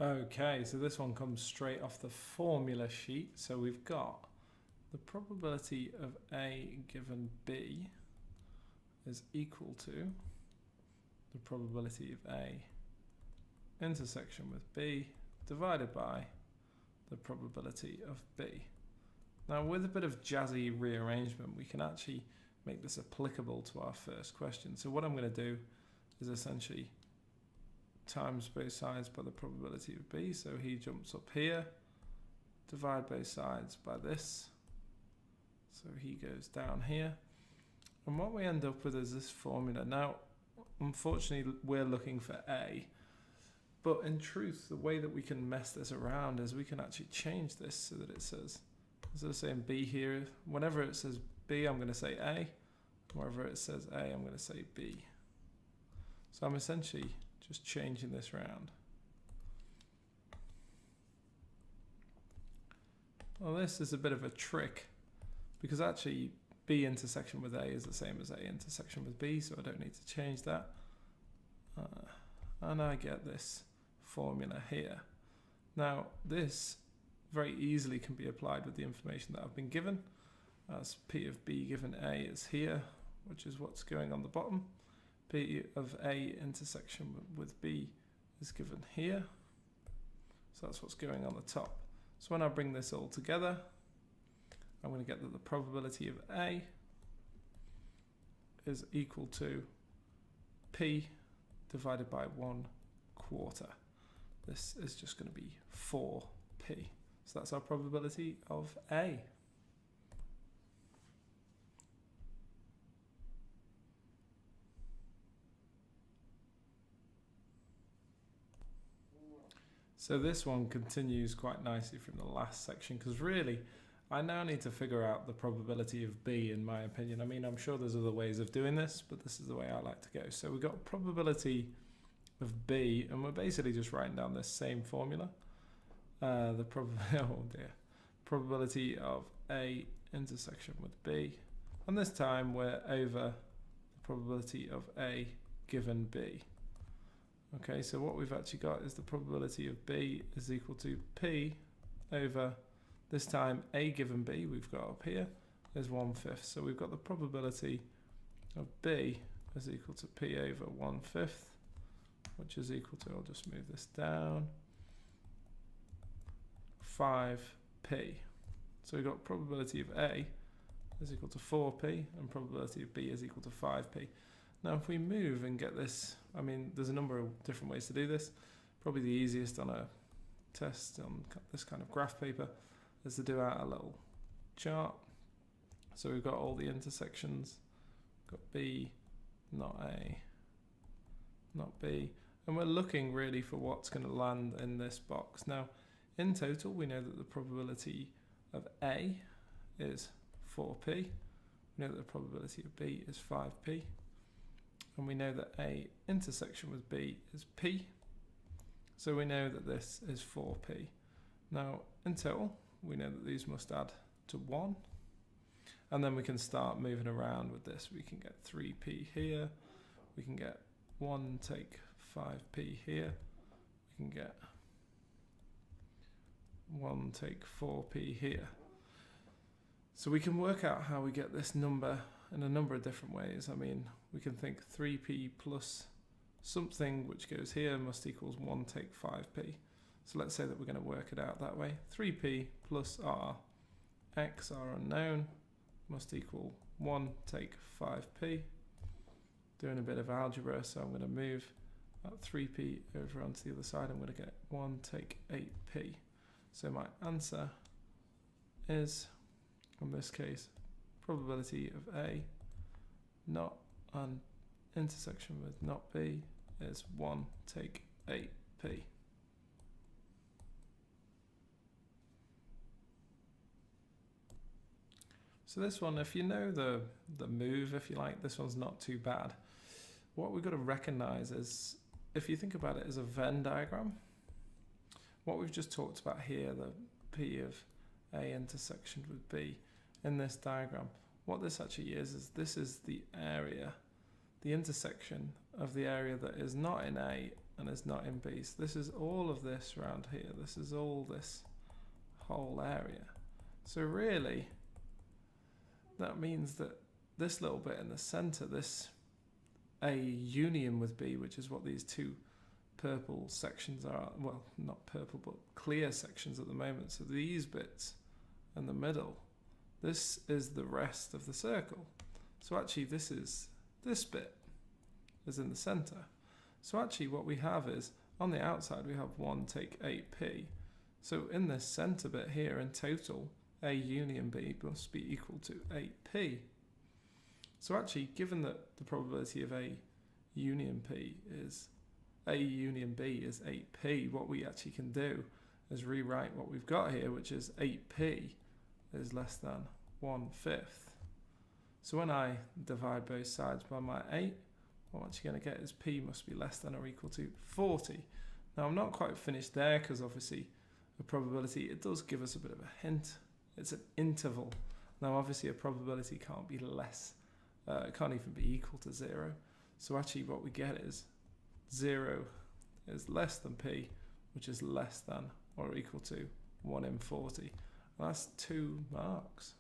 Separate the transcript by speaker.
Speaker 1: Okay, so this one comes straight off the formula sheet. So we've got the probability of A given B is equal to the probability of A intersection with B divided by the probability of B. Now, with a bit of jazzy rearrangement, we can actually make this applicable to our first question. So what I'm going to do is essentially times both sides by the probability of B. So he jumps up here, divide both sides by this. So he goes down here. And what we end up with is this formula. Now, unfortunately, we're looking for A. But in truth, the way that we can mess this around is we can actually change this so that it says, instead of saying B here, whenever it says B, I'm going to say A. Wherever it says A, I'm going to say B. So I'm essentially just changing this around. Well, this is a bit of a trick because actually B intersection with A is the same as A intersection with B, so I don't need to change that. And I get this formula here. Now, this very easily can be applied with the information that I've been given, as P of B given A is here, which is what's going on the bottom. P of A intersection with B is given here. So that's what's going on the top. So when I bring this all together, I'm going to get that the probability of A is equal to P divided by 1/4. This is just going to be 4P. So that's our probability of A. So this one continues quite nicely from the last section because really I now need to figure out the probability of B in my opinion. I mean, I'm sure there's other ways of doing this, but this is the way I like to go. So we've got probability of B and we're basically just writing down this same formula. The probability of A intersection with B. And this time we're over the probability of A given B. Okay, so what we've actually got is the probability of B is equal to P over, this time A given B, we've got up here, is 1/5. So we've got the probability of B is equal to P over 1/5, which is equal to, I'll just move this down, 5P. So we've got probability of A is equal to 4P and probability of B is equal to 5P. Now if we move and get this, I mean there's a number of different ways to do this. Probably the easiest on a test on this kind of graph paper is to do out a little chart. So we've got all the intersections, got B, not A, not B, and we're looking really for what's going to land in this box. Now in total we know that the probability of A is 4P, we know that the probability of B is 5P, and we know that A intersection with B is P, so we know that this is 4P. Now in total we know that these must add to 1, and then we can start moving around with this. We can get 3P here, we can get 1 take 5P here, we can get 1 take 4P here. So we can work out how we get this number in a number of different ways. I mean, we can think 3P plus something which goes here must equals 1 take 5P. So let's say that we're going to work it out that way. 3P plus R, X, our unknown, must equal 1 take 5P. Doing a bit of algebra, so I'm going to move that 3P over onto the other side. I'm going to get 1 take 8P. So my answer is, in this case, probability of A not an intersection with not B is 1 take 8P. So this one, if you know the move, if you like, this one's not too bad. What we've got to recognize is, if you think about it as a Venn diagram, what we've just talked about here, the P of A intersection with B, in this diagram, what this actually is this is the area, the intersection of the area that is not in A and is not in B. So this is all of this around here. This is all this whole area. So really, that means that this little bit in the center, this A union with B, which is what these two purple sections are, well, not purple, but clear sections at the moment. So these bits in the middle, this is the rest of the circle. So actually this bit is in the center. So actually what we have is, on the outside we have 1 take 8p. So in this center bit here, in total, A union B must be equal to 8p. So actually, given that the probability of A union B is 8p, what we actually can do is rewrite what we've got here, which is 8p is less than 1/5. So when I divide both sides by my 8, what I'm actually going to get is p must be less than or equal to 40. Now I'm not quite finished there, because obviously a probability, it does give us a bit of a hint. It's an interval. Now obviously a probability can't be less, it can't even be equal to 0. So actually what we get is 0 is less than p, which is less than or equal to 1 in 40. And that's 2 marks.